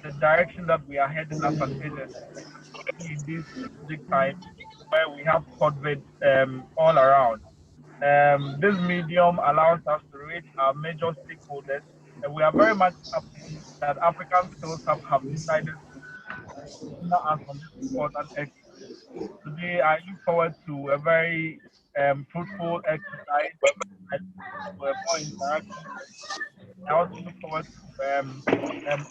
the direction that we are heading as an agency in this strategic time where we have COVID all around. This medium allows us to reach our major stakeholders, and we are very much happy that African Skills Hub have decided to partner us on this important exercise. Today, I look forward to a very fruitful exercise. I look forward to a more interactive. I also look forward to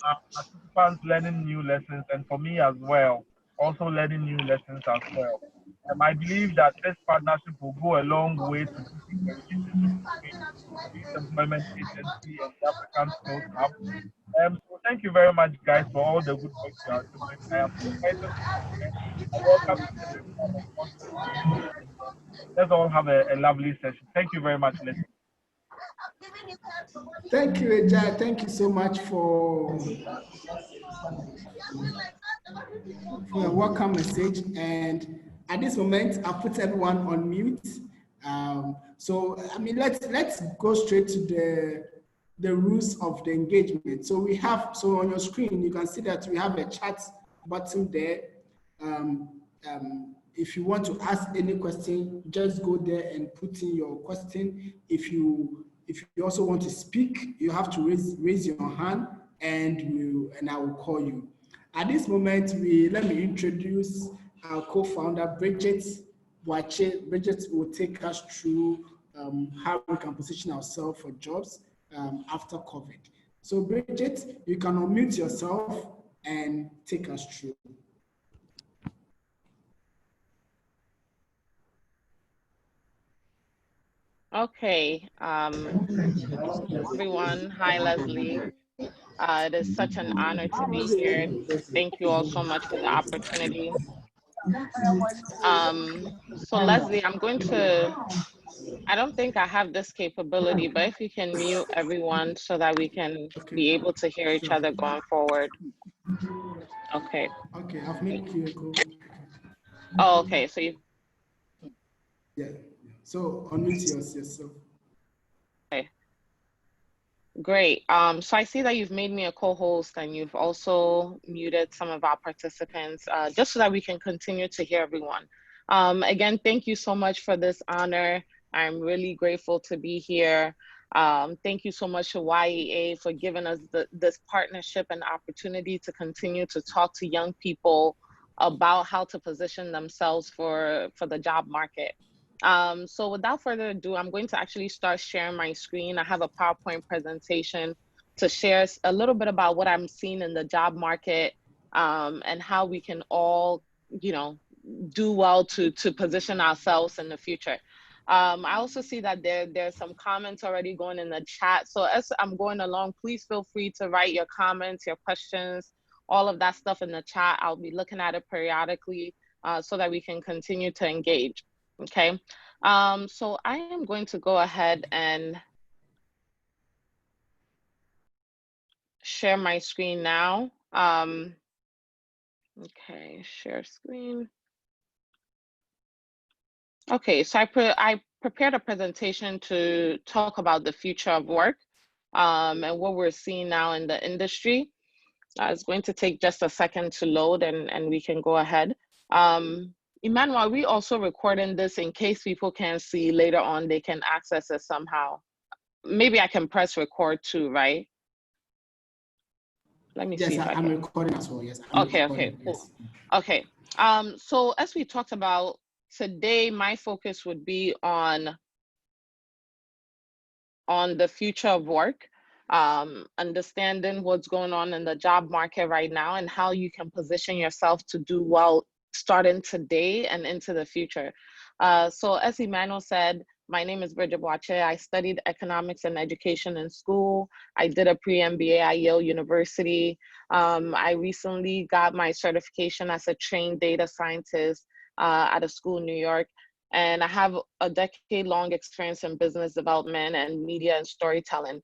our participants learning new lessons, and for me as well, also learning new lessons as well. I believe that this partnership will go a long way to deepen the relationship between the Youth Employment Agency and the African Skills Hub. So thank you very much, guys, for all the good work you are doing. I am excited to be here. I welcome each and everyone on board today. Let's all have a lovely session. Thank you very much, listeners. Thank you, Eja. Thank you so much for your welcome message. And at this moment, I'll put everyone on mute. So I mean, let's go straight to the rules of the engagement. So on your screen, you can see that we have a chat button there. If you want to ask any question, just go there and put in your question. If you also want to speak, you have to raise your hand, and I will call you. At this moment, let me introduce our co-founder, Bridget Boakye. Bridget will take us through how we can position ourselves for jobs after COVID. So Bridget, you can unmute yourself and take us through. Okay, everyone, hi Leslie. It is such an honor to be here. Thank you all so much for the opportunity. So Leslie, I don't think I have this capability, but if you can mute everyone so that we can be able to hear each other going forward. Okay. Okay, I've made you. Oh, okay, so you. Yeah, so unmute yourself. Okay. Great. So I see that you've made me a co-host and you've also muted some of our participants, just so that we can continue to hear everyone. Again, thank you so much for this honor. I'm really grateful to be here. Thank you so much to YEA for giving us this partnership and opportunity to continue to talk to young people about how to position themselves for the job market. So without further ado, I'm going to actually start sharing my screen. I have a PowerPoint presentation to share a little bit about what I'm seeing in the job market, and how we can all, do well to position ourselves in the future. I also see that there's some comments already going in the chat. So as I'm going along, please feel free to write your comments, your questions, all of that stuff in the chat. I'll be looking at it periodically so that we can continue to engage. Okay, so I am going to go ahead and share my screen now. Okay, share screen. Okay, so I prepared a presentation to talk about the future of work and what we're seeing now in the industry. It's going to take just a second to load and we can go ahead. Emmanuel, are we also recording this in case people can see later on, they can access it somehow? Maybe I can press record too, right? Let me see. Yes, I'm recording as well, yes. Okay, cool. Yes. Okay, so as we talked about today, my focus would be on the future of work, understanding what's going on in the job market right now and how you can position yourself to do well starting today and into the future. So as Emmanuel said, my name is Bridget Boakye. I studied economics and education in school. I did a pre-MBA at Yale University. I recently got my certification as a trained data scientist at a school in New York. And I have a decade-long experience in business development and media and storytelling.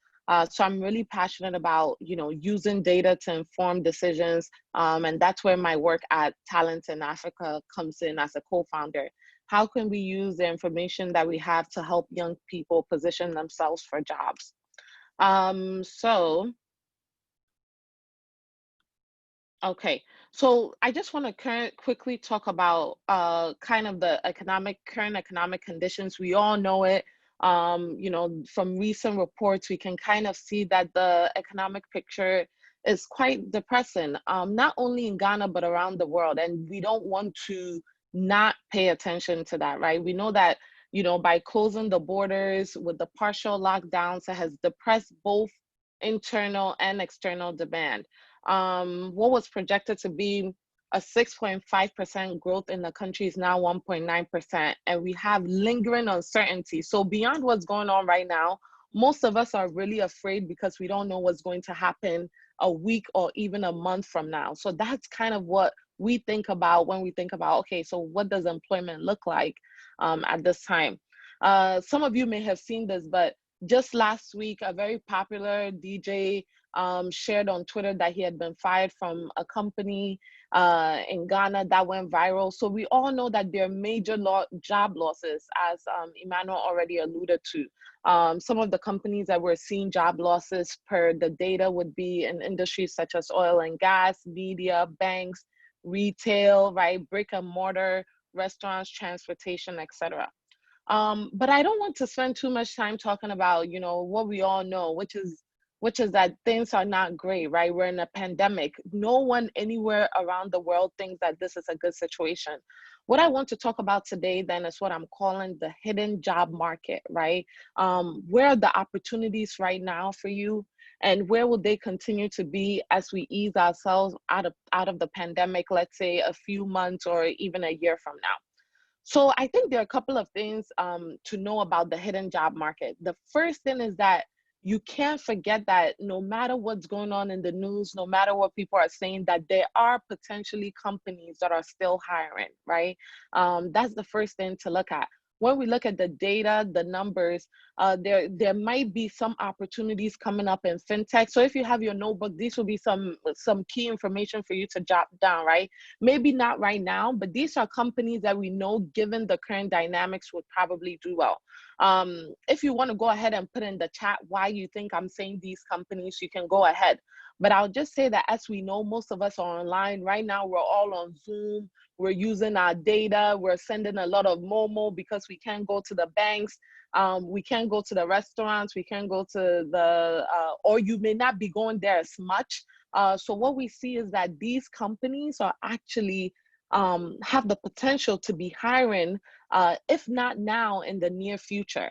So I'm really passionate about, using data to inform decisions. And that's where my work at TalentsinAfrica comes in as a co-founder. How can we use the information that we have to help young people position themselves for jobs? So Okay, so I just want to quickly talk about kind of the current economic conditions. We all know it. You know, from recent reports, we can kind of see that the economic picture is quite depressing, not only in Ghana, but around the world. And we don't want to not pay attention to that, right? We know that, you know, by closing the borders with the partial lockdowns, it has depressed both internal and external demand. What was projected to be a 6.5% growth in the country is now 1.9%, and we have lingering uncertainty. So beyond what's going on right now, most of us are really afraid because we don't know what's going to happen a week or even a month from now. So that's kind of what we think about when we think about, okay, so what does employment look like at this time? Some of you may have seen this, but just last week, a very popular DJ shared on Twitter that he had been fired from a company in Ghana that went viral. So we all know that there are major job losses, as Emmanuel already alluded to. Some of the companies that we're seeing job losses per the data would be in industries such as oil and gas, media, banks, retail, right, brick and mortar, restaurants, transportation, etc. But I don't want to spend too much time talking about, you know, what we all know, which is that things are not great, right? We're in a pandemic. No one anywhere around the world thinks that this is a good situation. What I want to talk about today then is what I'm calling the hidden job market, right? Where are the opportunities right now for you? And where will they continue to be as we ease ourselves out of the pandemic, let's say a few months or even a year from now? So I think there are a couple of things to know about the hidden job market. The first thing is that you can't forget that no matter what's going on in the news, no matter what people are saying, that there are potentially companies that are still hiring, right? That's the first thing to look at. When we look at the data, the numbers, there might be some opportunities coming up in fintech. So if you have your notebook, these will be some key information for you to jot down, right? Maybe not right now, but these are companies that we know, given the current dynamics, would probably do well. If you want to go ahead and put in the chat why you think I'm saying these companies, you can go ahead. But I'll just say that as we know, most of us are online. Right now, we're all on Zoom. We're using our data. We're sending a lot of Momo because we can't go to the banks. We can't go to the restaurants. We can't go to the, or you may not be going there as much. So what we see is that these companies are actually have the potential to be hiring, if not now, in the near future.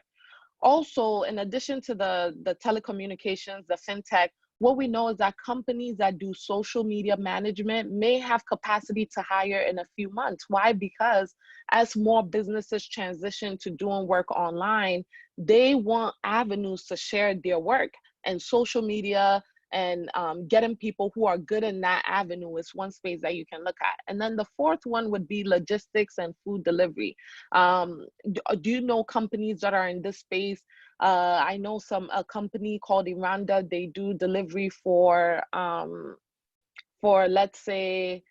Also, in addition to the telecommunications, the fintech, what we know is that companies that do social media management may have capacity to hire in a few months. Why? Because as more businesses transition to doing work online, they want avenues to share their work, and social media and getting people who are good in that avenue is one space that you can look at. And then the fourth one would be logistics and food delivery. Do you know companies that are in this space? I know a company called Iranda. They do delivery for let's say,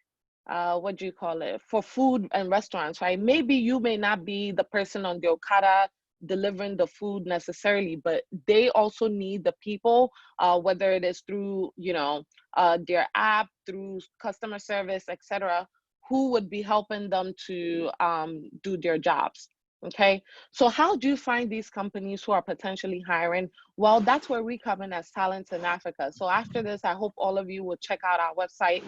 what do you call it, for food and restaurants, right? Maybe you may not be the person on the Okada delivering the food necessarily, but they also need the people, whether it is through, you know, their app, through customer service, etc., who would be helping them to do their jobs. Okay, so how do you find these companies who are potentially hiring? Well, that's where we come in as Talents in Africa. So after this, I hope all of you will check out our website.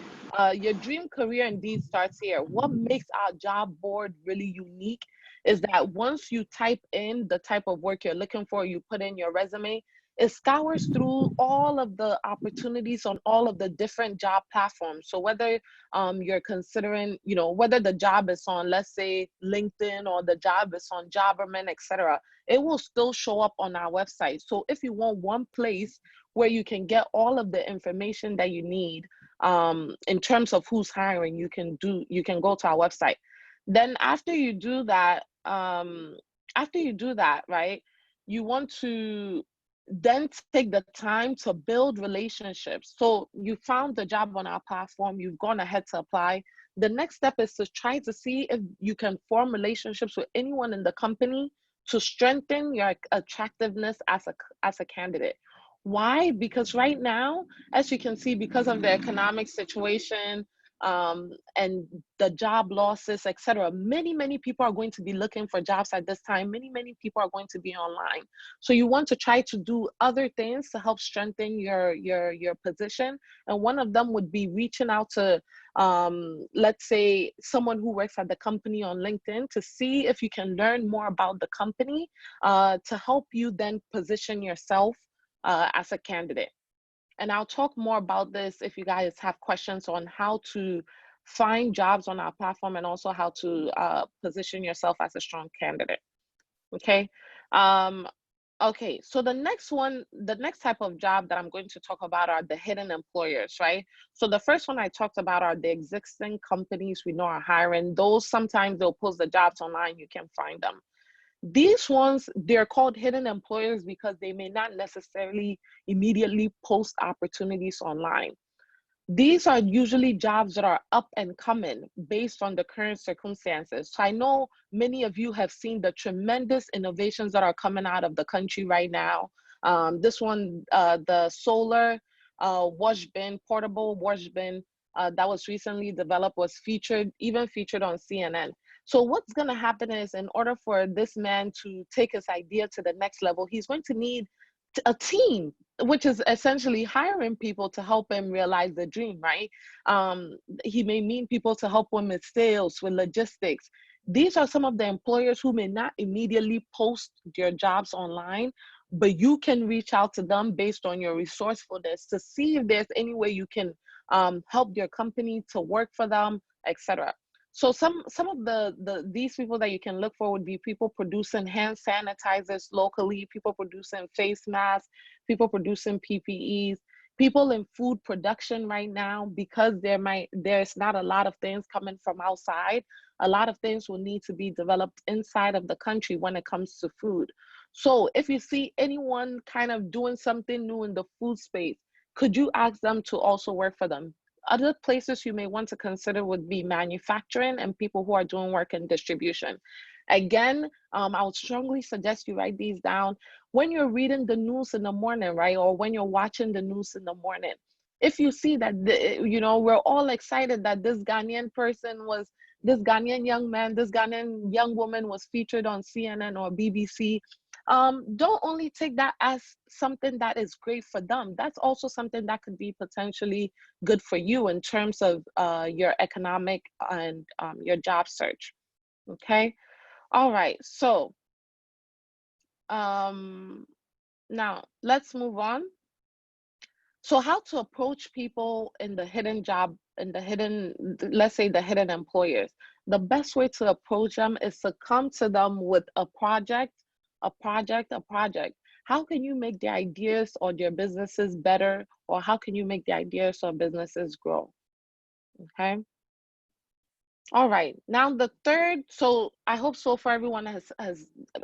Your dream career indeed starts here. What makes our job board really unique is that once you type in the type of work you're looking for, you put in your resume, it scours through all of the opportunities on all of the different job platforms. So whether you're considering, you know, whether the job is on, let's say, LinkedIn, or the job is on Jobberman, etc., it will still show up on our website. So if you want one place where you can get all of the information that you need in terms of who's hiring, you can go to our website. Then after you do that, right, you want to then take the time to build relationships. So you found the job on our platform, you've gone ahead to apply. The next step is to try to see if you can form relationships with anyone in the company to strengthen your attractiveness as a candidate. Why? Because right now, as you can see, because of the economic situation, and the job losses, etc., many people are going to be looking for jobs at this time. Many people are going to be online. So you want to try to do other things to help strengthen your position. And one of them would be reaching out to, let's say, someone who works at the company on LinkedIn to see if you can learn more about the company, to help you then position yourself as a candidate. And I'll talk more about this if you guys have questions on how to find jobs on our platform, and also how to position yourself as a strong candidate. Okay. Okay, so the next type of job that I'm going to talk about are the hidden employers, right? So the first one I talked about are the existing companies we know are hiring. Those, sometimes they'll post the jobs online, you can find them. These ones, they're called hidden employers because they may not necessarily immediately post opportunities online. These are usually jobs that are up and coming based on the current circumstances. So I know many of you have seen the tremendous innovations that are coming out of the country right now. This one, the solar wash bin, portable wash bin, that was recently developed, was even featured on CNN. So what's going to happen is, in order for this man to take his idea to the next level, he's going to need a team, which is essentially hiring people to help him realize the dream, right? He may need people to help him with sales, with logistics. These are some of the employers who may not immediately post their jobs online, but you can reach out to them based on your resourcefulness to see if there's any way you can help your company to work for them, etc. So some of these people that you can look for would be people producing hand sanitizers locally, people producing face masks, people producing PPEs, people in food production right now, because there's not a lot of things coming from outside. A lot of things will need to be developed inside of the country when it comes to food. So if you see anyone kind of doing something new in the food space, could you ask them to also work for them? Other places you may want to consider would be manufacturing and people who are doing work in distribution. Again, I would strongly suggest you write these down when you're reading the news in the morning, right? Or when you're watching the news in the morning. If you see that, we're all excited that this Ghanaian young man, this Ghanaian young woman was featured on CNN or BBC, don't only take that as something that is great for them. That's also something that could be potentially good for you in terms of your economic and your job search. Okay. All right. So now let's move on. So how to approach people in the hidden job, let's say the hidden employers. The best way to approach them is to come to them with a project. How can you make their ideas or their businesses better? Or how can you make the ideas or businesses grow? Okay. All right. Now the third, so I hope so far everyone has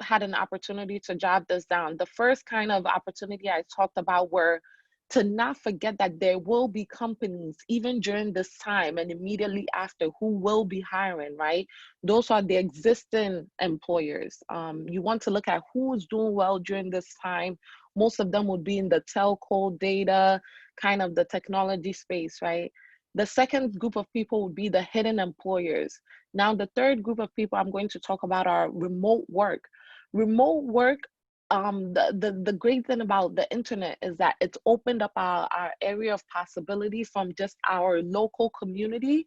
had an opportunity to jot this down. The first kind of opportunity I talked about were to not forget that there will be companies even during this time and immediately after who will be hiring, right? Those are the existing employers. You want to look at who's doing well during this time. Most of them would be in the telco, data, kind of the technology space, right? The second group of people would be the hidden employers. Now, the third group of people I'm going to talk about are remote work. Remote work, the great thing about the internet is that it's opened up our area of possibility from just our local community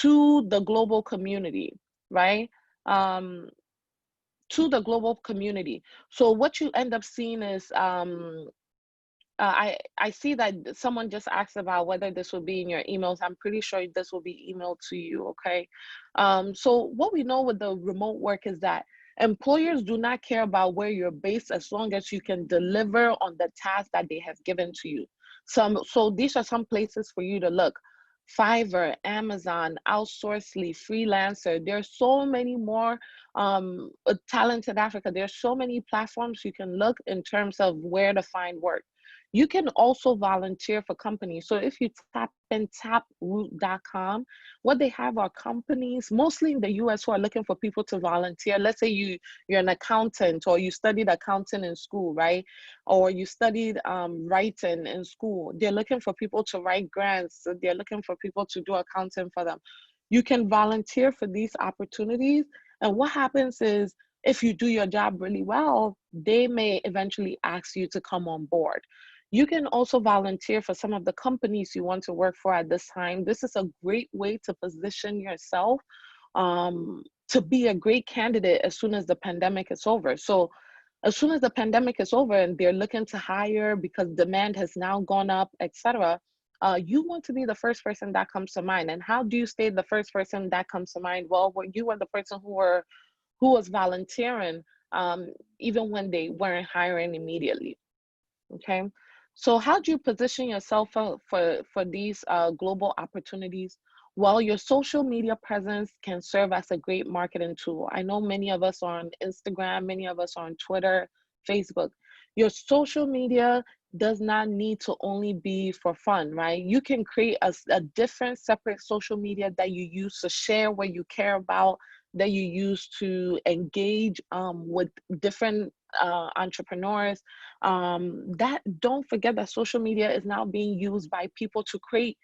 to the global community, right? To the global community. So what you end up seeing is, I see that someone just asked about whether this will be in your emails. I'm pretty sure this will be emailed to you, okay? So what we know with the remote work is that employers do not care about where you're based as long as you can deliver on the task that they have given to you. So these are some places for you to look. Fiverr, Amazon, Outsourcely, Freelancer. There's so many more, Talented Africa. There's so many platforms you can look in terms of where to find work. You can also volunteer for companies. So if you tap in taproot.com, what they have are companies, mostly in the US, who are looking for people to volunteer. Let's say you're an accountant, or you studied accounting in school, right? Or you studied writing in school. They're looking for people to write grants. So they're looking for people to do accounting for them. You can volunteer for these opportunities. And what happens is, if you do your job really well, they may eventually ask you to come on board. You can also volunteer for some of the companies you want to work for at this time. This is a great way to position yourself to be a great candidate as soon as the pandemic is over. So as soon as the pandemic is over and they're looking to hire because demand has now gone up, etc., you want to be the first person that comes to mind. And how do you stay the first person that comes to mind? Well, you were the person who was volunteering even when they weren't hiring immediately. Okay, so how do you position yourself for these global opportunities? Well, your social media presence can serve as a great marketing tool. I know many of us are on Instagram, many of us are on Twitter, Facebook. Your social media does not need to only be for fun, right? You can create a different separate social media that you use to share what you care about, that you use to engage with different entrepreneurs. Don't forget that social media is now being used by people to create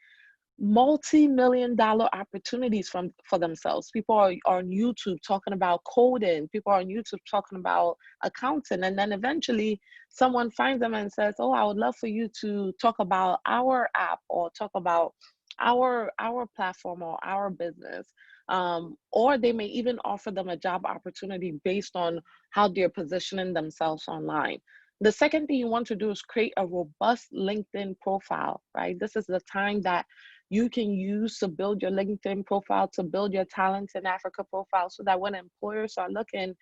multi-million-dollar opportunities for themselves. People are on YouTube talking about coding. People are on YouTube talking about accounting. And then eventually someone finds them and says, oh, I would love for you to talk about our app, or talk about our platform or our business. Or they may even offer them a job opportunity based on how they're positioning themselves online. The second thing you want to do is create a robust LinkedIn profile, right? This is the time that you can use to build your LinkedIn profile, to build your Talents in Africa profile, so that when employers are looking,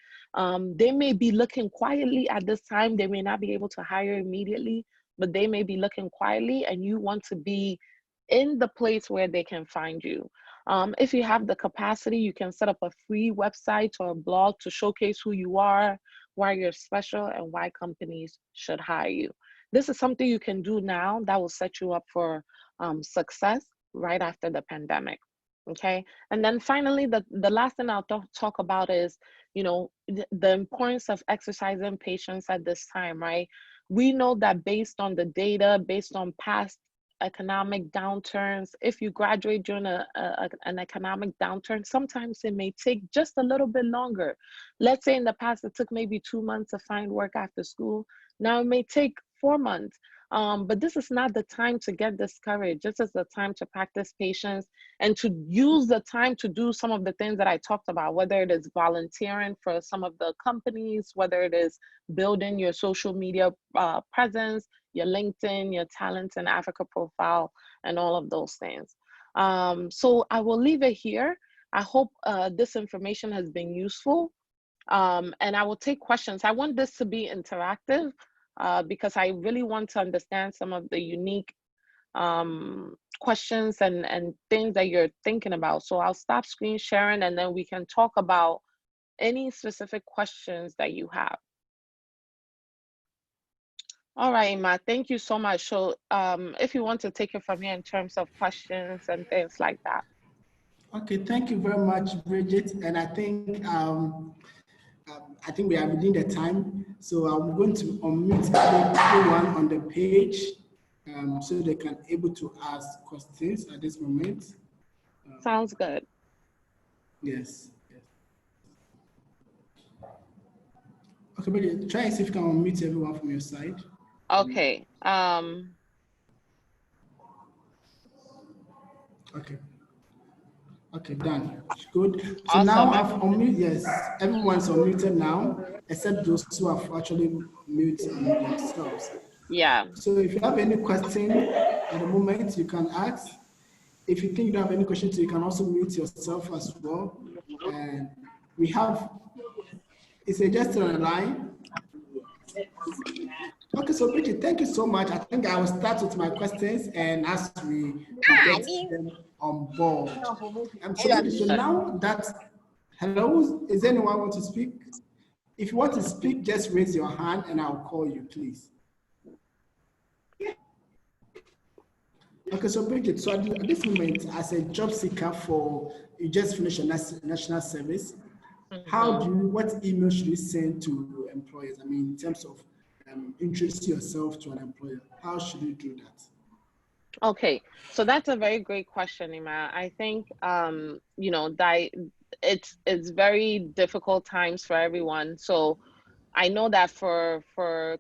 they may be looking quietly at this time. They may not be able to hire immediately, but they may be looking quietly, and you want to be in the place where they can find you. If you have the capacity, you can set up a free website or a blog to showcase who you are, why you're special, and why companies should hire you. This is something you can do now that will set you up for success right after the pandemic. Okay. And then finally, the last thing I'll talk about is, the importance of exercising patience at this time, right? We know that based on the data, based on past economic downturns, if you graduate during an economic downturn, sometimes it may take just a little bit longer. Let's say in the past it took maybe 2 months to find work after school. Now it may take 4 months. But this is not the time to get discouraged. This is the time to practice patience and to use the time to do some of the things that I talked about, whether it is volunteering for some of the companies, whether it is building your social media presence, your LinkedIn, your Talents in Africa profile, and all of those things. So I will leave it here. I hope this information has been useful. And I will take questions. I want this to be interactive because I really want to understand some of the unique questions and things that you're thinking about. So I'll stop screen sharing, and then we can talk about any specific questions that you have. All right, Emma, thank you so much. So if you want to take it from here in terms of questions and things like that. Okay, thank you very much, Bridget. And I think we are within the time. So I'm going to unmute everyone on the page so they can able to ask questions at this moment. Sounds good. Yes. Okay, Bridget, try and see if you can unmute everyone from your side. Okay. Okay, done. Good. So Awesome. now I've unmuted. Yes, everyone's unmuted now, except those who have actually muted themselves. Yeah. So if you have any question at the moment, you can ask. If you think you don't have any questions, you can also mute yourself as well. And we have, is it just on the line? Okay, so Bridget, thank you so much. I think I will start with my questions, and as we get them on board. So Bridget, so now that, hello, is anyone want to speak? If you want to speak, just raise your hand and I'll call you, please. Okay, so Bridget, so at this moment, as a job seeker you just finished a national service, what email should you send to employers? I mean, in terms of introduce yourself to an employer, how should you do that? Okay, so that's a very great question, Ima. I think you know, that it's very difficult times for everyone. So I know that for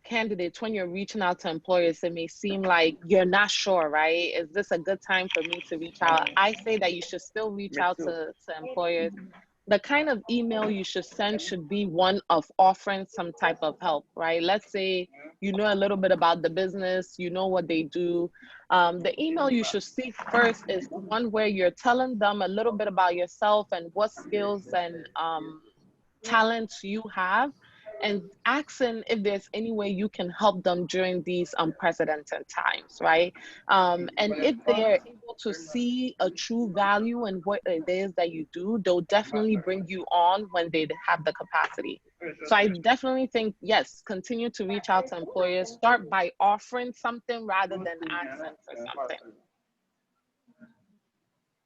candidates, when you're reaching out to employers, it may seem like you're not sure, right? Is this a good time for me to reach out? I say that you should still reach out to employers. The kind of email you should send should be one of offering some type of help, right? Let's say you know a little bit about the business, you know what they do. The email you should see first is one where you're telling them a little bit about yourself and what skills and talents you have, and asking if there's any way you can help them during these unprecedented times, right? And if they're able to see a true value in what it is that you do, they'll definitely bring you on when they have the capacity. So I definitely think, yes, continue to reach out to employers. Start by offering something rather than asking for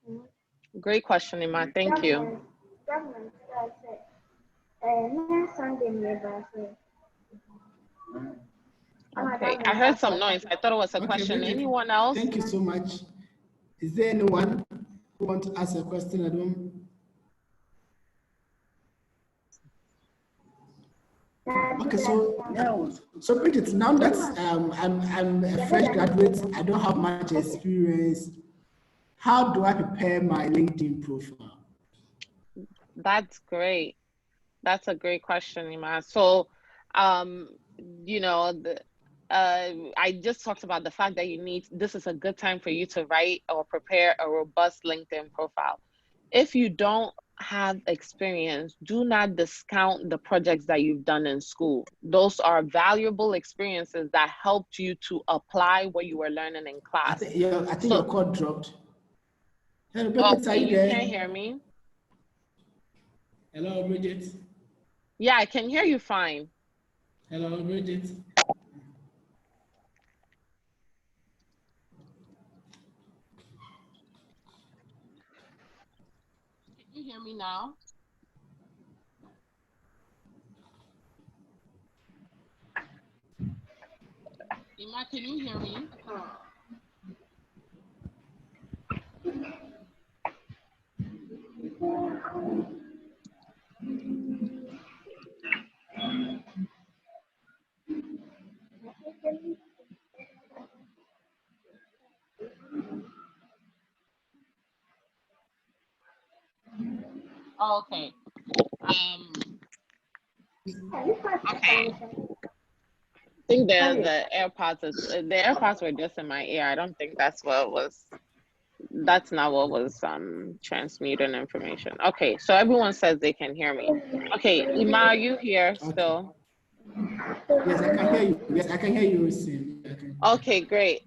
something. Great question, Ima. Thank you. Okay, I heard some noise. I thought it was a question. Bridget, Anyone else? Thank you so much. Is there anyone who wants to ask a question at home? Okay, so Bridget, now that I'm a fresh graduate, I don't have much experience. How do I prepare my LinkedIn profile? That's great. That's a great question, Ima. So, you know, I just talked about the fact that this is a good time for you to write or prepare a robust LinkedIn profile. If you don't have experience, do not discount the projects that you've done in school. Those are valuable experiences that helped you to apply what you were learning in class. I think your call dropped. Hello, Bridget, okay, are you there? Can't hear me? Hello, Bridget. Yeah, I can hear you fine. Hello, Bridget. Can you hear me now? Ima, can you hear me? Oh, okay. Okay. I think the AirPods were just in my ear. I don't think that's what was. That's not what was transmuting information. Okay, so everyone says they can hear me. Okay, Ima, are you here still? Yes, I can hear you. Yes, I can hear you, Sim. Okay, great.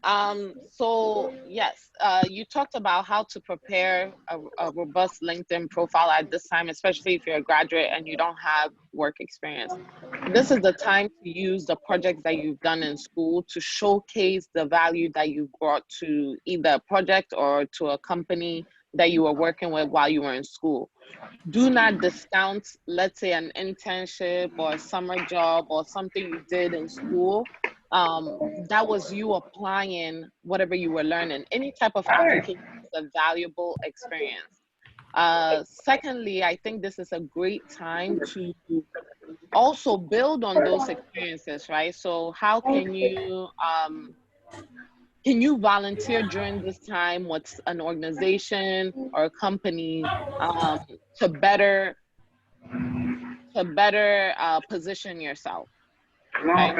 So yes, you talked about how to prepare a robust LinkedIn profile at this time, especially if you're a graduate and you don't have work experience. This is the time to use the projects that you've done in school to showcase the value that you brought to either a project or to a company that you were working with while you were in school. Do not discount, let's say, an internship or a summer job or something you did in school. That was you applying whatever you were learning. Any type of application is a valuable experience. Secondly, I think this is a great time to also build on those experiences, right? So how can you volunteer during this time with an organization or a company to better position yourself? Okay.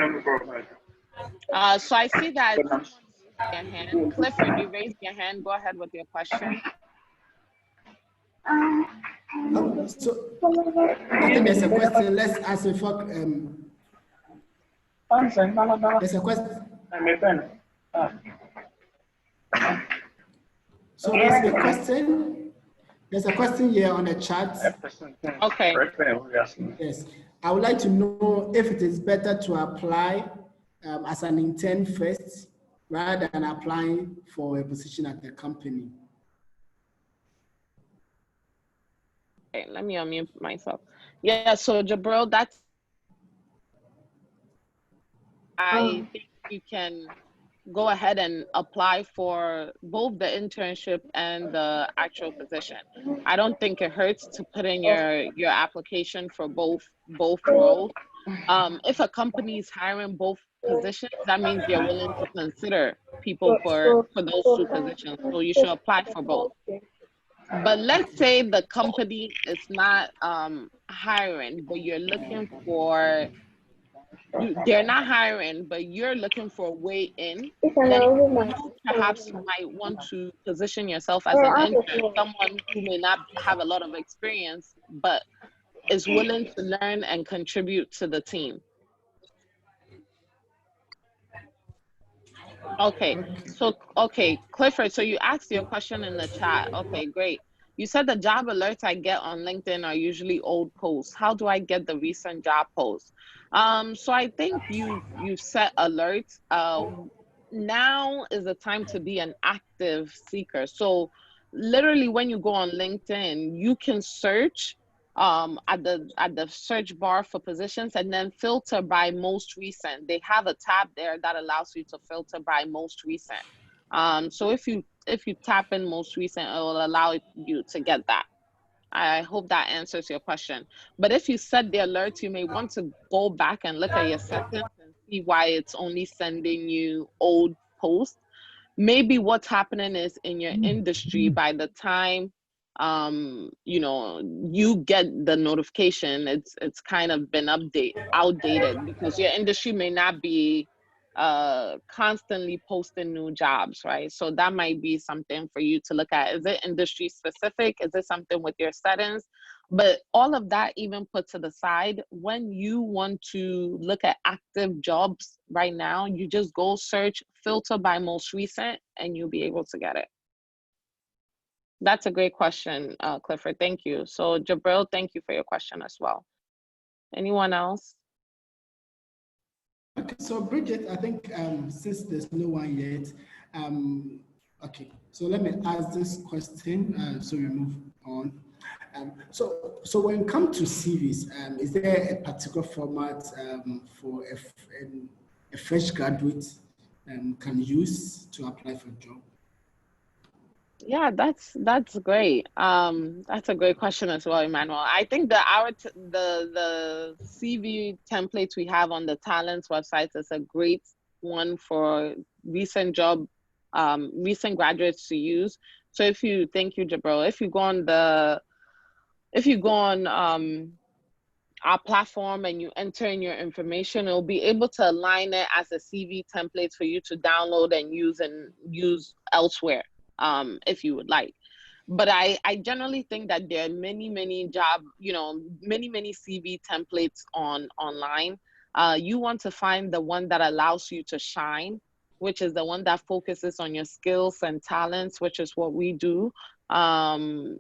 So I see that someone raised their hand. Clifford, you raised your hand. Go ahead with your question. So I think there's a question. Let's ask if there's a question. So there's a question here on the chat. Okay. Yes, I would like to know if it is better to apply as an intern first rather than applying for a position at the company. Okay, let me unmute myself. Yeah, so Jabril, I think you can go ahead and apply for both the internship and the actual position. I don't think it hurts to put in your application for both roles. If a company is hiring both positions, that means they're willing to consider people for those two positions. So you should apply for both. But let's say the company is not hiring, but you're looking for they're not hiring, but you're looking for a way in, then perhaps you might want to position yourself as an intern, someone who may not have a lot of experience, but is willing to learn and contribute to the team. Okay, so, okay, Clifford, so you asked your question in the chat. Okay, great. You said the job alerts I get on LinkedIn are usually old posts. How do I get the recent job posts? So I think you've set alerts. Now is the time to be an active seeker. So literally when you go on LinkedIn, you can search at the search bar for positions and then filter by most recent. They have a tab there that allows you to filter by most recent. So if you tap in most recent, it will allow you to get that. I hope that answers your question. But if you set the alerts, you may want to go back and look at your settings and see why it's only sending you old posts. Maybe what's happening is in your industry, by the time you know, you get the notification, it's kind of been outdated because your industry may not be constantly posting new jobs, right? So that might be something for you to look at. Is it industry specific? Is it something with your settings? But all of that even put to the side, when you want to look at active jobs right now, you just go search, filter by most recent, and you'll be able to get it. That's a great question, Clifford. Thank you. So Jabril, thank you for your question as well. Anyone else? Okay, so Bridget, I think since there's no one yet, okay, so let me ask this question so we move on. So when it comes to CVs, is there a particular format for a fresh graduate can use to apply for a job? Yeah, that's great. That's a great question as well, Emmanuel. I think the CV templates we have on the Talents website is a great one for recent graduates to use. So thank you, Jabril. If you go on our platform and you enter in your information, it'll be able to align it as a CV template for you to download and use elsewhere. If you would like. But I generally think that there are many CV templates online. You want to find the one that allows you to shine, which is the one that focuses on your skills and talents, which is what we do. And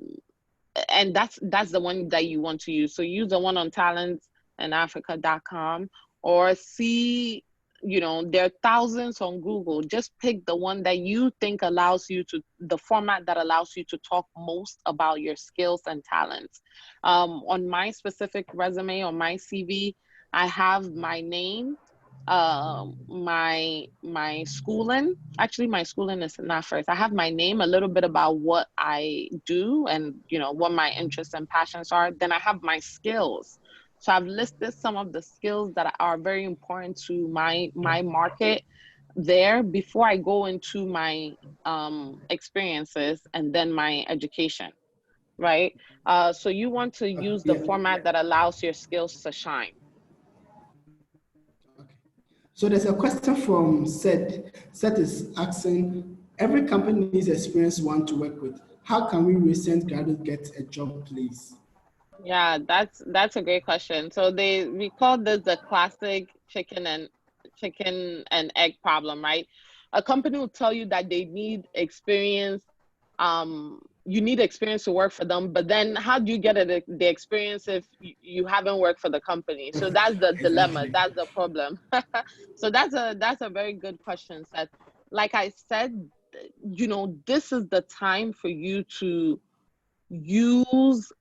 that's the one that you want to use. So use the one on TalentsinAfrica.com, or see, there are thousands on Google. Just pick the one that you think the format that allows you to talk most about your skills and talents. On my specific resume, on my CV, I have my name, my schooling. Actually, my schooling is not first. I have my name, a little bit about what I do and, what my interests and passions are. Then I have my skills. So I've listed some of the skills that are very important to my market there before I go into my experiences and then my education, right? So you want to use the format that allows your skills to shine. Okay. So there's a question from Seth. Seth is asking, every company needs experienced one to work with. How can we recent graduates get a job, please? Yeah, that's a great question. So we call this the classic chicken and egg problem, right? A company will tell you that they need experience. You need experience to work for them, but then how do you get the experience if you haven't worked for the company? So that's the dilemma. That's the problem. So that's a very good question, Seth. like I said, you know, this is the time for you to use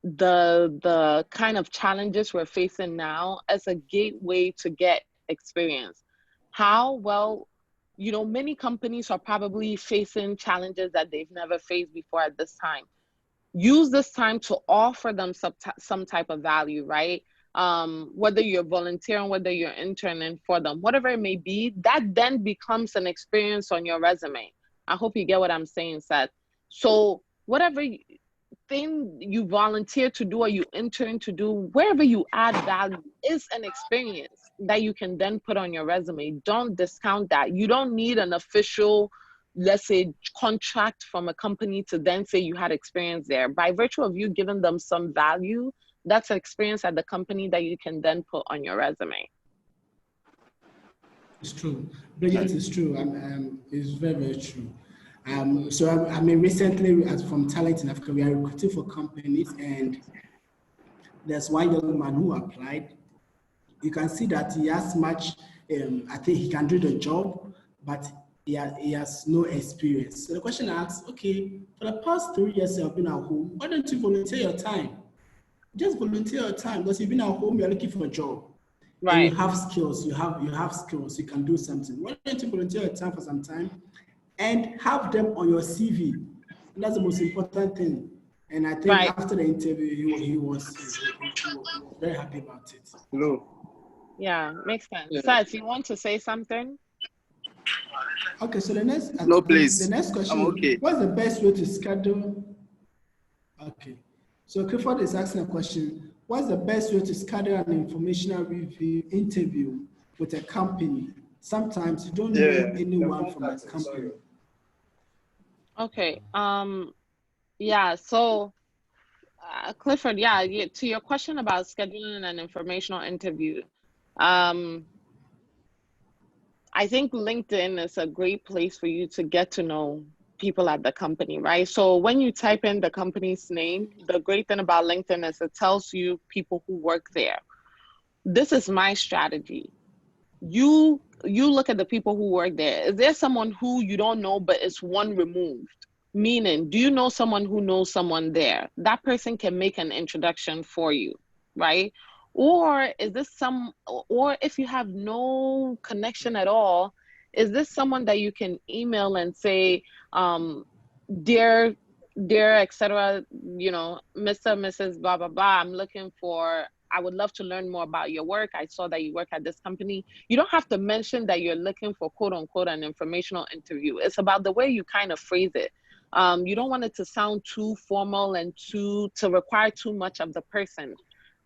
the kind of challenges we're facing now as a gateway to get experience. How? Well, you know, many companies are probably facing challenges that they've never faced before at this time. Use this time to offer them some type of value, right? Whether you're volunteering, whether you're interning for them, whatever it may be, that then becomes an experience on your resume. I hope you get what I'm saying, Seth. So whatever thing you volunteer to do or you intern to do, wherever you add value is an experience that you can then put on your resume. Don't discount that. You don't need an official, let's say, contract from a company to then say you had experience there. By virtue of you giving them some value, that's an experience at the company that you can then put on your resume. It's true. Bridget, it's true. It's very, very true. So I mean, recently, as from Talent in Africa, we are recruiting for companies, and there's one young man who applied. You can see that he has much. I think he can do the job, but he has no experience. So the question asks, okay, for the past 3 years you've been at home, why don't you volunteer your time? Just volunteer your time, because you've been at home, you're looking for a job. Right. And you have skills, you have skills, you can do something. Why don't you volunteer your time for some time and have them on your CV? And that's the most important thing. And I think after the interview, he was very happy about it. No. Yeah, makes sense. Yeah. Seth, you want to say something? Okay, so the next please. The next question, okay. What's the best way to schedule? Okay. So Clifford is asking a question. What's the best way to schedule an informational review interview with a company? Sometimes you don't know anyone from a company. Okay. Yeah. So, Clifford, to your question about scheduling an informational interview, I think LinkedIn is a great place for you to get to know people at the company, right? So when you type in the company's name, the great thing about LinkedIn is it tells you people who work there. This is my strategy. You look at the people who work there. Is there someone who you don't know, but it's one removed? Meaning, do you know someone who knows someone there? That person can make an introduction for you, right? Or is this or if you have no connection at all, is this someone that you can email and say, dear, etc., you know, Mr., Mrs., blah, blah, blah, I would love to learn more about your work. I saw that you work at this company. You don't have to mention that you're looking for, quote unquote, an informational interview. It's about the way you kind of phrase it. You don't want it to sound too formal and to require too much of the person.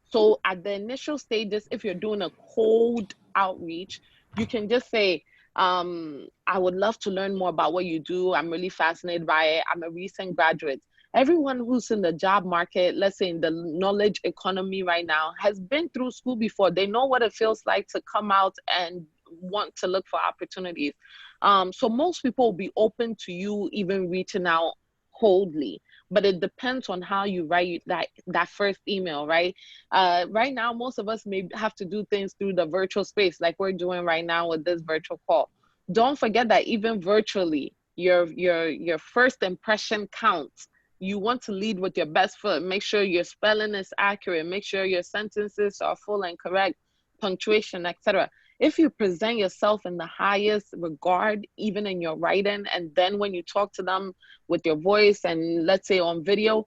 So at the initial stages, if you're doing a cold outreach, you can just say, I would love to learn more about what you do. I'm really fascinated by it. I'm a recent graduate. Everyone who's in the job market, let's say in the knowledge economy right now, has been through school before. They know what it feels like to come out and want to look for opportunities. So most people will be open to you even reaching out coldly, but it depends on how you write that first email, right? Right now, most of us may have to do things through the virtual space like we're doing right now with this virtual call. Don't forget that even virtually, your first impression counts. You want to lead with your best foot. Make sure your spelling is accurate. Make sure your sentences are full and correct, punctuation, etc. If you present yourself in the highest regard, even in your writing, and then when you talk to them with your voice and let's say on video,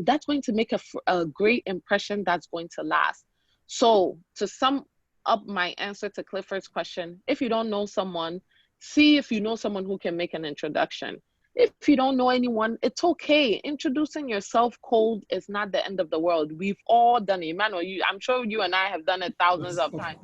that's going to make a great impression that's going to last. So to sum up my answer to Clifford's question, if you don't know someone, see if you know someone who can make an introduction. If you don't know anyone, it's okay. Introducing yourself cold is not the end of the world. We've all done it. Emmanuel, I'm sure you and I have done it thousands of times.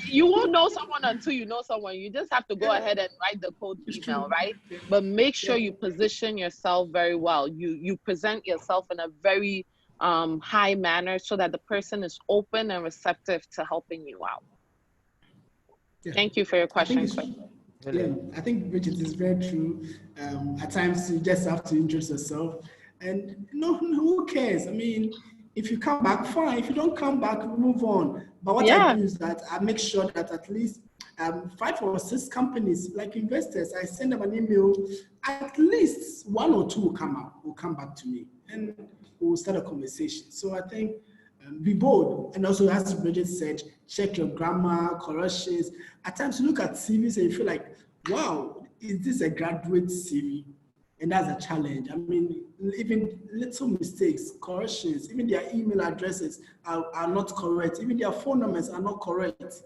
You won't know someone until you know someone. You just have to go ahead and write the cold email, right? But make sure you position yourself very well. You present yourself in a very high manner so that the person is open and receptive to helping you out. Yeah. Thank you for your question. Yeah, I think Bridget is very true. At times you just have to introduce yourself, and who cares? I mean, if you come back, fine. If you don't come back, move on. But what I do is that I make sure that at least 5 or 6 companies, like investors, I send them an email, at least 1 or 2 will come back to me, and we'll start a conversation. So I think be bold, and also, as Bridget said, check your grammar, corrections. At times you look at CVs and you feel like, wow, is this a graduate CV? And that's a challenge. I mean, even little mistakes, corrections, even their email addresses are not correct. Even their phone numbers are not correct.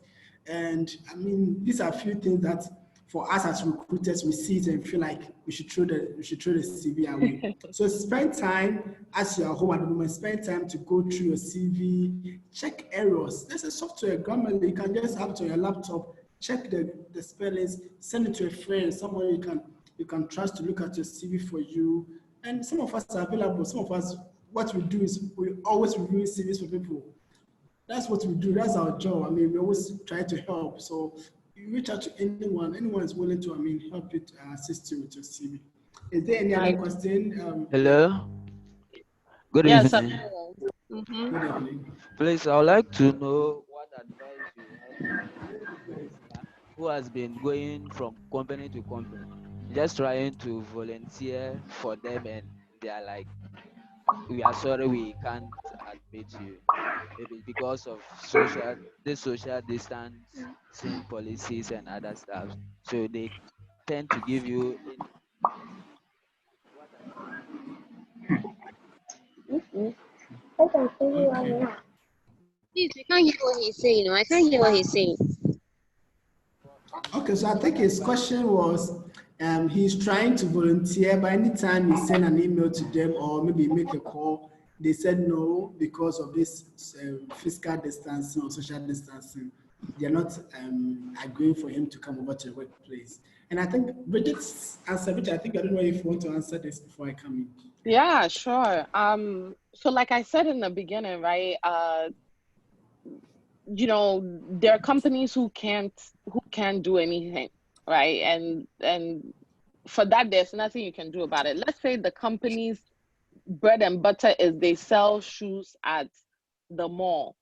And I mean, these are a few things that for us as recruiters, we see it and feel like we should throw the CV away. So spend time as you're home at the moment, spend time to go through your CV, check errors. There's a software, Grammarly, you can just have it on your laptop, check the spellings, send it to a friend, someone you can trust to look at your CV for you. And some of us are available. Some of us, what we do is we always review CVs for people. That's what we do. That's our job. I mean, we always try to help. So you reach out to anyone is willing to, I mean, help you to assist you with your CV. Is there any other question? Hello. Good Yes. evening. Mm-hmm. Good evening. Please, I would like to know what advice you have for a listener who has been going from company to company, just trying to volunteer for them, and they are like, "We are sorry, we can't admit you, maybe because of social distancing policies and other stuff." So they tend to give you any. What advice do you Okay. Please, we can't hear what he's saying. No, I can't hear what he's saying. Okay, so I think his question was, he's trying to volunteer, but anytime he send an email to them or maybe make a call, they said no because of this physical distancing or social distancing. They're not agreeing for him to come over to the workplace. And I think Bridget's answer, which I think, I don't know if you want to answer this before I come in. Yeah, sure. So like I said in the beginning, right? You know, there are companies who can't do anything, right? And for that, there's nothing you can do about it. Let's say the company's bread and butter is they sell shoes at the mall.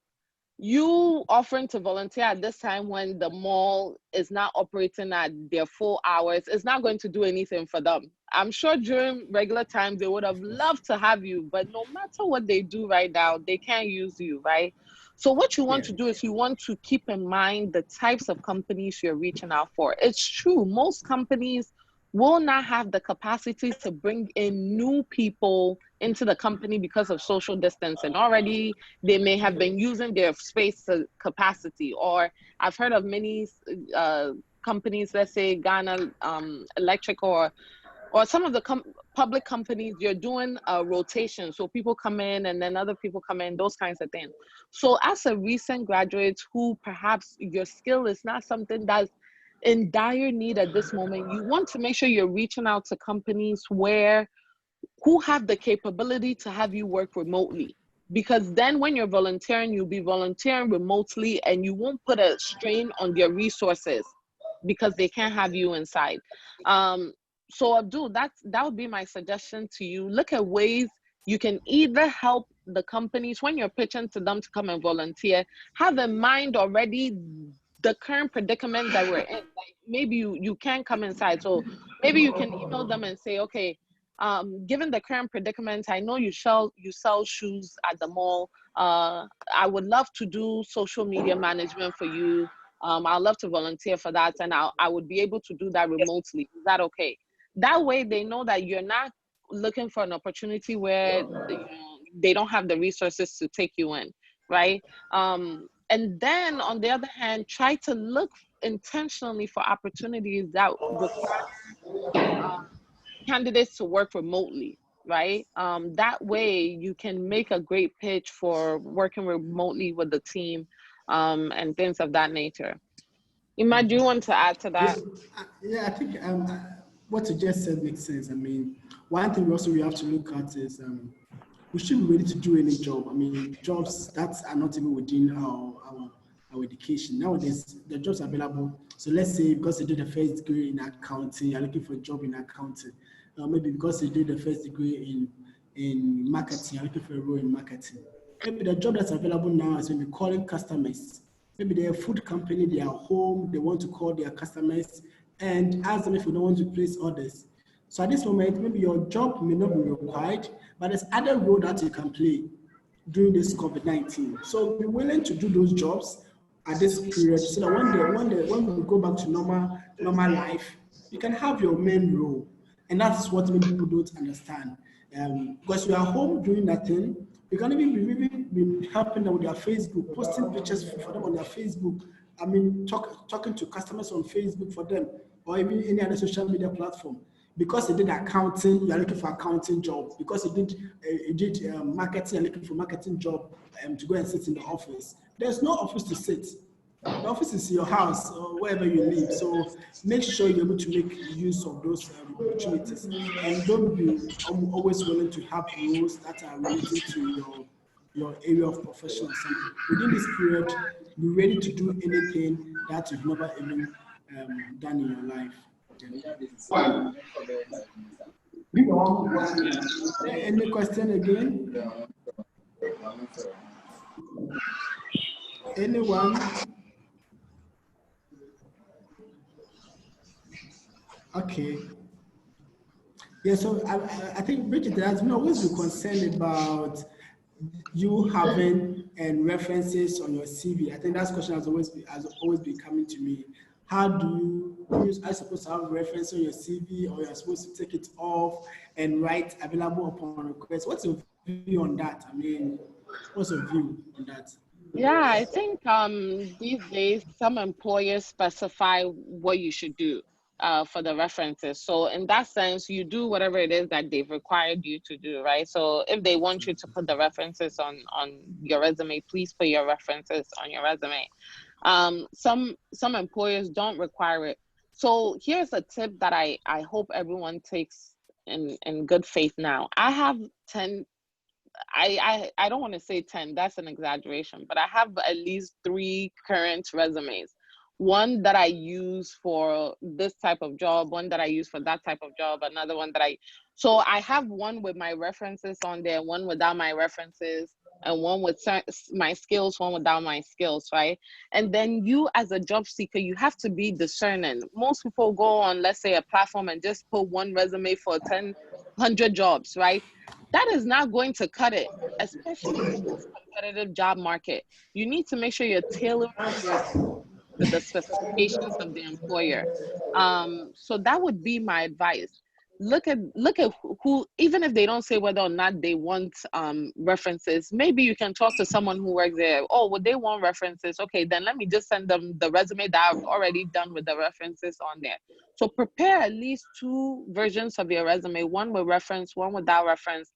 You offering to volunteer at this time when the mall is not operating at their full hours is not going to do anything for them. I'm sure during regular times they would have loved to have you, but no matter what they do right now, they can't use you, right? So what you want to do is you want to keep in mind the types of companies you're reaching out for. It's true, most companies will not have the capacity to bring in new people into the company because of social distancing. Already, they may have been using their space capacity, or I've heard of many companies, let's say Ghana Electric or some of the public companies, you're doing a rotation. So people come in and then other people come in, those kinds of things. So as a recent graduate who perhaps your skill is not something that's in dire need at this moment, you want to make sure you're reaching out to companies who have the capability to have you work remotely. Because then when you're volunteering, you'll be volunteering remotely and you won't put a strain on their resources because they can't have you inside. So Abdul, that would be my suggestion to you. Look at ways you can either help the companies when you're pitching to them to come and volunteer, have in mind already the current predicament that we're in. Like maybe you can't come inside. So maybe you can email them and say, okay, given the current predicament, I know you sell shoes at the mall. I would love to do social media management for you. I'd love to volunteer for that, and I would be able to do that remotely. Is that okay? That way they know that you're not looking for an opportunity where they don't have the resources to take you in, right? And then on the other hand, try to look intentionally for opportunities that require candidates to work remotely, right? That way you can make a great pitch for working remotely with the team and things of that nature. Ima, do you want to add to that? Yeah, I think what you just said makes sense. I mean, one thing we have to look at is we should be ready to do any job. I mean, jobs that are not even within our education. Nowadays, the jobs are available. So let's say because they did the first degree in accounting, you're looking for a job in accounting. Maybe because they did the first degree in marketing, you're looking for a role in marketing. Maybe the job that's available now is maybe calling customers. maybe they're a food company, they are home, they want to call their customers and ask them if you don't want to place orders. So at this moment, maybe your job may not be required, but there's other role that you can play during this COVID-19. So be willing to do those jobs at this period so that when we go back to normal life, you can have your main role. And that's what many people don't understand. Because you are home doing nothing, you can even be helping them with their Facebook, posting pictures for them on their Facebook. I mean, talking to customers on Facebook for them, or even any other social media platform. Because you did accounting, you are looking for accounting job. Because you did marketing, you're looking for marketing job to go and sit in the office. There's no office to sit. The office is your house or wherever you live. So make sure you're able to make use of those opportunities. And don't be always willing to have roles that are related to your area of profession or something. Within this period, be ready to do anything that you've never even done in your life. Any question again? Anyone? Okay. Yeah, so I think Bridget, there has been always been concerned about you having references on your CV. I think that question has always been coming to me. How do you are supposed to have a reference on your CV, or you're supposed to take it off and write available upon request? What's your view on that? I mean, what's your view on that? Yeah, I think these days some employers specify what you should do for the references. So in that sense, you do whatever it is that they've required you to do, right? So if they want you to put the references on your resume, please put your references on your resume. Some employers don't require it. So here's a tip that I hope everyone takes in good faith now. I have 10. I don't want to say 10, that's an exaggeration, but I have at least 3 current resumes. One that I use for this type of job, one that I use for that type of job, another one that so I have one with my references on there, one without my references, and one with my skills, one without my skills, right? And then you as a job seeker, you have to be discerning. Most people go on, let's say, a platform and just put one resume for 100 jobs, right? That is not going to cut it, especially in this competitive job market. You need to make sure you're tailoring your to the specifications of the employer. So that would be my advice. Look at who, even if they don't say whether or not they want references, maybe you can talk to someone who works there. Oh, would they want references? Okay, then let me just send them the resume that I've already done with the references on there. So prepare at least 2 versions of your resume, one with reference, one without reference.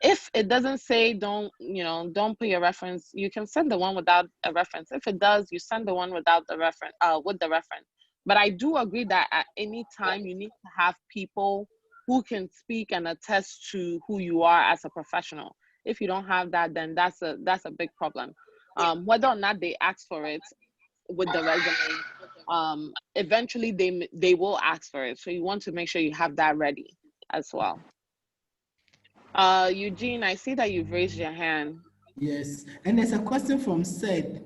If it doesn't say don't put your reference, you can send the one without a reference. If it does, you send the one without the reference, with the reference. But I do agree that at any time you need to have people who can speak and attest to who you are as a professional. If you don't have that, then that's a big problem. Whether or not they ask for it with the resume, eventually they will ask for it. So you want to make sure you have that ready as well. Eugene, I see that you've raised your hand. Yes, and there's a question from Seth.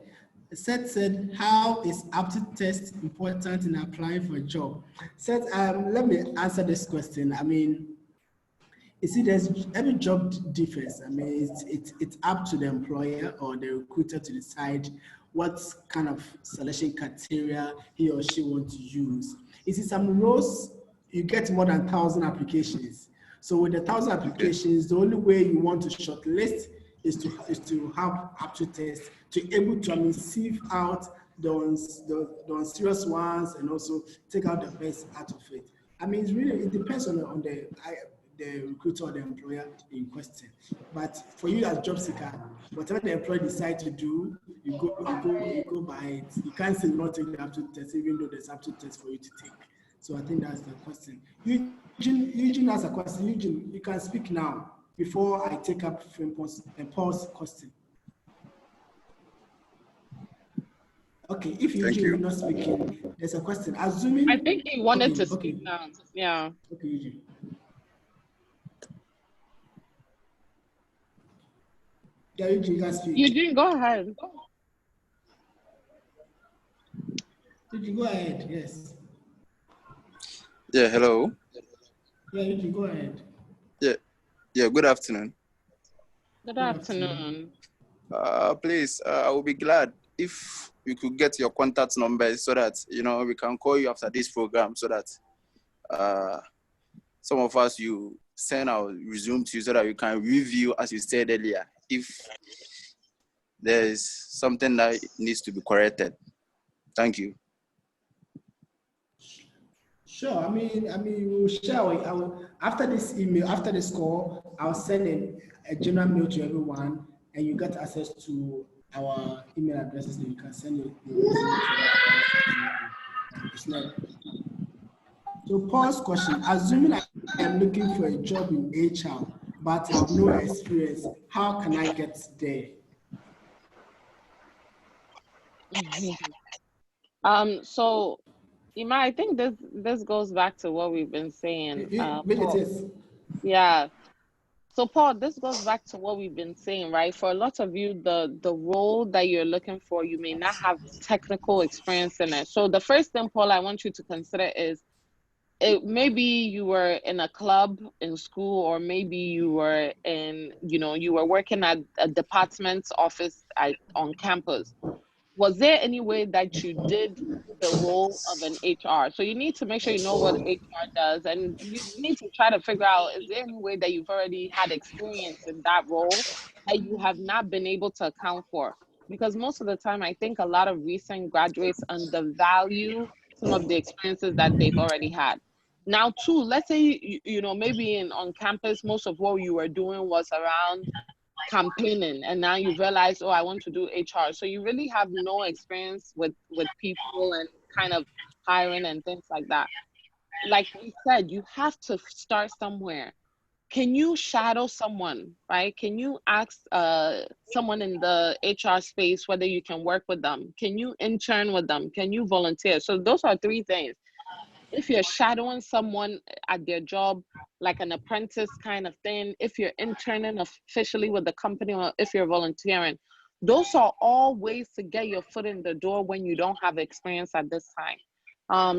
Seth said, how is aptitude test important in applying for a job? Seth, let me answer this question. I mean, you see, every job differs. I mean, it's up to the employer or the recruiter to decide what kind of selection criteria he or she wants to use. You see, some roles, you get more than 1,000 applications. So with the 1,000 applications, the only way you want to shortlist is to have aptitude tests to able to sieve out the serious ones and also take out the best out of it. I mean, it depends on the recruiter or the employer in question. But for you as job seeker, whatever the employer decides to do, you go by it. You can't say not take the aptitude test, even though there's aptitude test for you to take. So I think that's the question. Eugene has a question. Eugene, you can speak now before I take up Paul's question. Okay, if Eugene is not speaking, there's a question. Assuming I think he wanted to speak now. Yeah. Okay, Eugene. Yeah, Eugene, you can speak. Eugene, go ahead. You can go ahead. Yes. Yeah, hello. Yeah, you can go ahead. Yeah, good afternoon. Good afternoon. Please, I will be glad if you could get your contact number so that, we can call you after this program so that some of us, you send our resume to you so that you can review, as you said earlier, if there is something that needs to be corrected. Thank you. Sure. I mean, we'll share. I will, after this email, after this call, I'll send a general mail to everyone, and you get access to our email addresses, and you can send your resume to it's not. So, Paul's question: assuming I am looking for a job in HR but have no experience, how can I get there? So Ima, I think this goes back to what we've been saying. Paul. Yeah. So Paul, this goes back to what we've been saying, right? For a lot of you, the role that you're looking for, you may not have technical experience in it. So the first thing, Paul, I want you to consider is maybe you were in a club in school, or maybe you were you were working at a department's office on campus. Was there any way that you did the role of an HR? So you need to make sure you know what HR does, and you need to try to figure out, is there any way that you've already had experience in that role that you have not been able to account for? Because most of the time, I think a lot of recent graduates undervalue some of the experiences that they've already had. Now, too, let's say, maybe on campus, most of what you were doing was around campaigning, and now you realize, oh, I want to do HR. So you really have no experience with people and kind of hiring and things like that. Like we said, you have to start somewhere. Can you shadow someone, right? Can you ask someone in the HR space whether you can work with them? Can you intern with them? Can you volunteer? So those are three things. If you're shadowing someone at their job, like an apprentice kind of thing, if you're interning officially with the company, or if you're volunteering, those are all ways to get your foot in the door when you don't have experience at this time.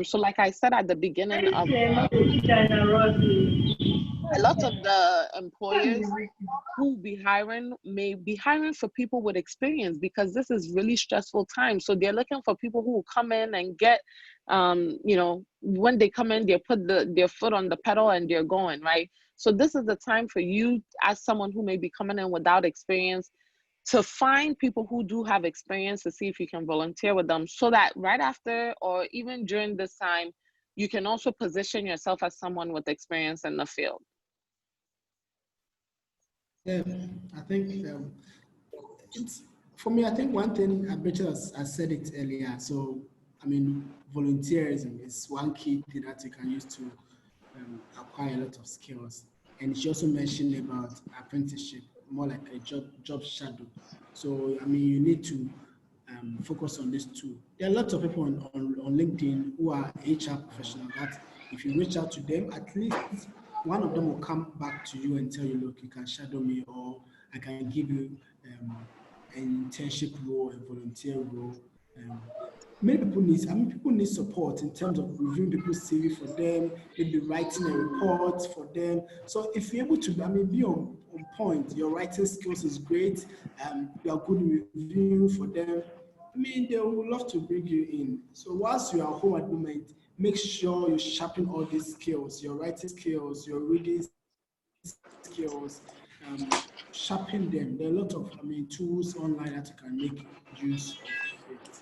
So like I said at the beginning of a lot of the employers who may be hiring for people with experience, because this is really stressful time. So they're looking for people who will come in and get, when they come in, they put their foot on the pedal and they're going, right? So this is the time for you, as someone who may be coming in without experience, to find people who do have experience, to see if you can volunteer with them, so that right after or even during this time, you can also position yourself as someone with experience in the field. Yeah, I think it's for me. I think one thing Bridget has said it earlier. So I mean, volunteerism is one key thing that you can use to acquire a lot of skills. And she also mentioned about apprenticeship, more like a job shadow. So I mean, you need to focus on this too. There are lots of people on LinkedIn who are HR professionals that if you reach out to them, at least one of them will come back to you and tell you, look, you can shadow me, or I can give you an internship role, a volunteer role. Many people need support in terms of reviewing people's CV for them, maybe writing a report for them. So if you're able to, be on point, your writing skills is great, you are good in reviewing for them, they would love to bring you in. So whilst you are home at the moment, make sure you sharpen all these skills, your writing skills, your reading skills, sharpen them. There are a lot of tools online that you can make use of it.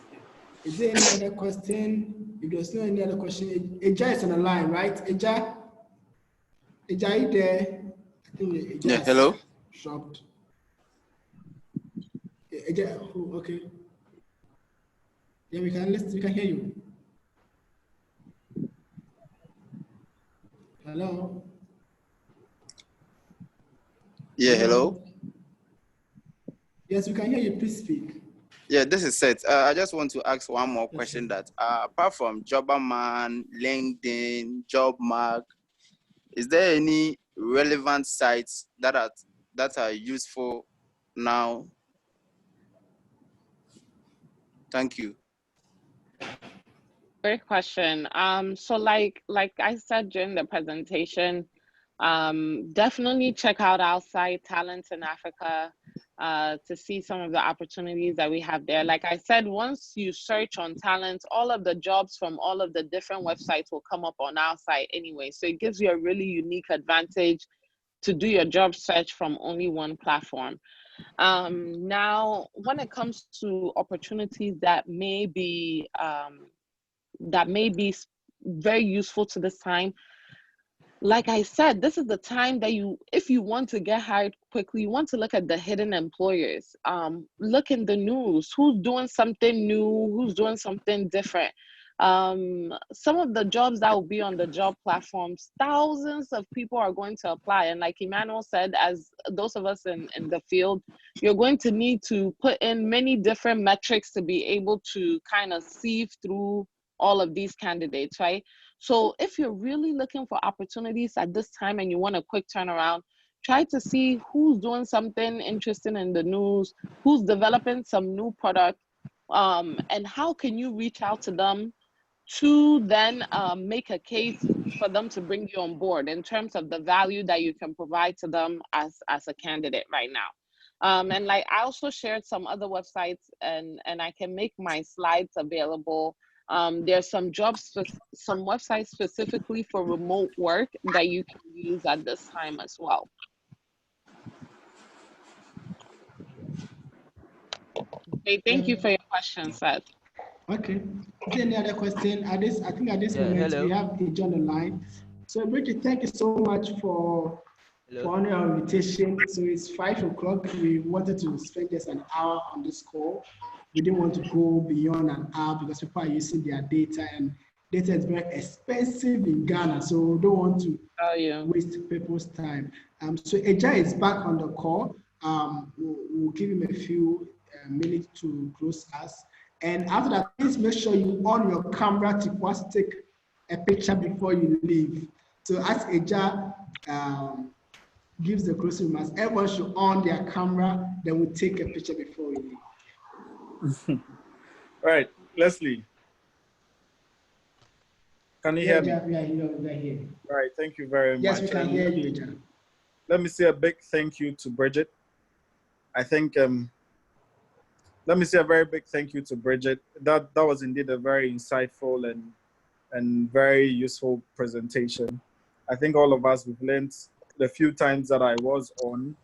Is there any other question? If there's no any other question, Eja is on the line, right? Eja, are you there? I think Eja Yeah, hello. Dropped. Eja, okay. Yeah, we can hear you. Hello. Yeah, hello. Yes, we can hear you. Please speak. Yeah, this is Seth. I just want to ask one more question. That apart from Jobberman, LinkedIn, JobMark, is there any relevant sites that are useful now? Thank you. Great question. So like I said during the presentation, definitely check out our site, Talents in Africa, to see some of the opportunities that we have there. Like I said, once you search on talents, all of the jobs from all of the different websites will come up on our site anyway. So it gives you a really unique advantage to do your job search from only one platform. Now, when it comes to opportunities that may be very useful to this time, like I said, this is the time that if you want to get hired quickly, you want to look at the hidden employers. Look in the news, who's doing something new, who's doing something different. Some of the jobs that will be on the job platforms, thousands of people are going to apply. And like Emmanuel said, as those of us in the field, you're going to need to put in many different metrics to be able to kind of sieve through all of these candidates, right? So if you're really looking for opportunities at this time and you want a quick turnaround, try to see who's doing something interesting in the news, who's developing some new product, and how can you reach out to them to then make a case for them to bring you on board in terms of the value that you can provide to them as a candidate right now. And like I also shared some other websites, and I can make my slides available. There's some some websites specifically for remote work that you can use at this time as well. Okay, thank you for your question, Seth. Okay. Is there any other question? I think at this moment hello. we have Bridget on the line. So Bridget, thank you so much for honoring our invitation. So it's 5 o'clock. We wanted to spend just an hour on this call. We didn't want to go beyond an hour because people are using their data, and data is very expensive in Ghana. So we don't want to waste people's time. So Eja is back on the call. We'll give him a few minutes to close us. And after that, please make sure you on your camera to take a picture before you leave. So as Eja gives the closing remarks, everyone should on their camera, then we'll take a picture before we leave. Right, Leslie. Can you hear me? We are here. All right, thank you very much. Yes, we can hear you, Eja. Let me say a big thank you to Bridget. I think, let me say a very big thank you to Bridget. That was indeed a very insightful and very useful presentation. I think all of us, we've learned the few times that I was on.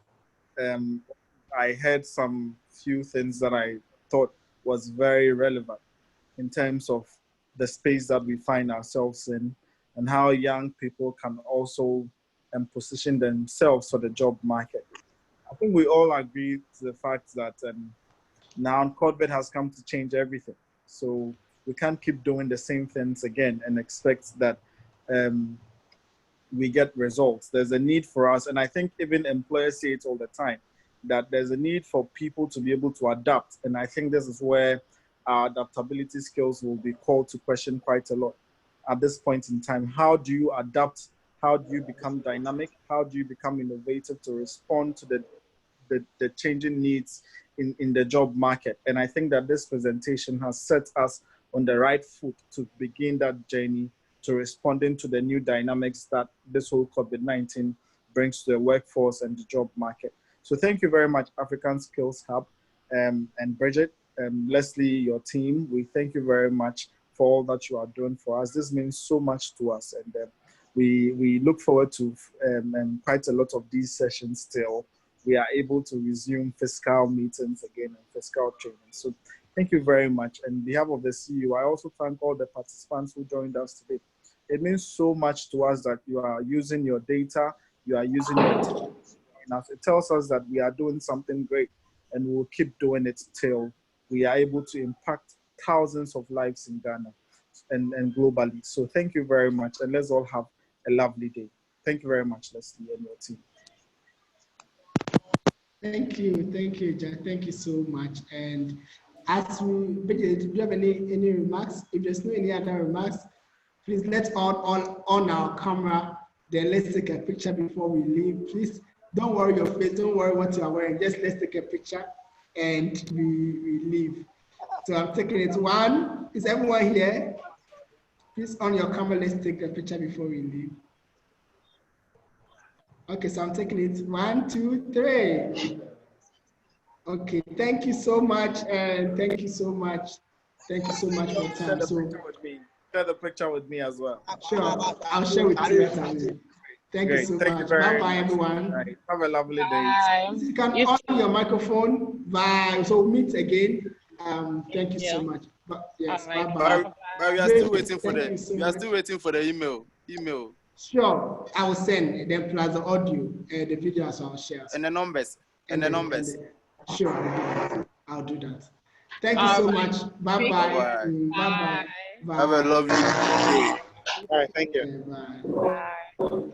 I heard some few things that I thought was very relevant in terms of the space that we find ourselves in and how young people can also position themselves for the job market. I think we all agree to the fact that now COVID has come to change everything. So we can't keep doing the same things again and expect that we get results. There's a need for us, and I think even employers say it all the time, that there's a need for people to be able to adapt. And I think this is where our adaptability skills will be called to question quite a lot at this point in time. How do you adapt? How do you become dynamic? How do you become innovative to respond to the changing needs in the job market? And I think that this presentation has set us on the right foot to begin that journey to responding to the new dynamics that this whole COVID-19 brings to the workforce and the job market. So thank you very much, African Skills Hub, and Bridget, Leslie, your team. We thank you very much for all that you are doing for us. This means so much to us, and we look forward to quite a lot of these sessions till we are able to resume fiscal meetings again and fiscal training. So thank you very much. And on behalf of the CEO, I also thank all the participants who joined us today. It means so much to us that you are using your data, you are using your team. It tells us that we are doing something great, and we'll keep doing it till we are able to impact thousands of lives in Ghana and globally. So thank you very much, and let's all have a lovely day. Thank you very much, Leslie and your team. Thank you, Jack. Thank you so much. And as Bridget, do you have any remarks? If there's no any other remarks, please let's on our camera. Then let's take a picture before we leave. Please don't worry your face. Don't worry what you are wearing. Just let's take a picture and we leave. So I'm taking it. One, is everyone here? Please on your camera, let's take a picture before we leave. Okay, so I'm taking it. 1, 2, 3. Okay, thank you so much, and thank you so much. Thank you so much for your time. Share the picture with me as well. Sure, I'll share with you right away. Thank you so much. Bye-bye, everyone. Right. Have a lovely day. Bye. You can on your microphone. Bye. So we'll meet again. Thank you so much. Yes, right. bye-bye. But we are still waiting for the email. Sure, I will send them plus the audio, the video as well. I'll share. And the numbers. Sure, I'll do that. Thank you so much. Bye-bye. Bye-bye. Have a lovely day. All right, thank you. Bye.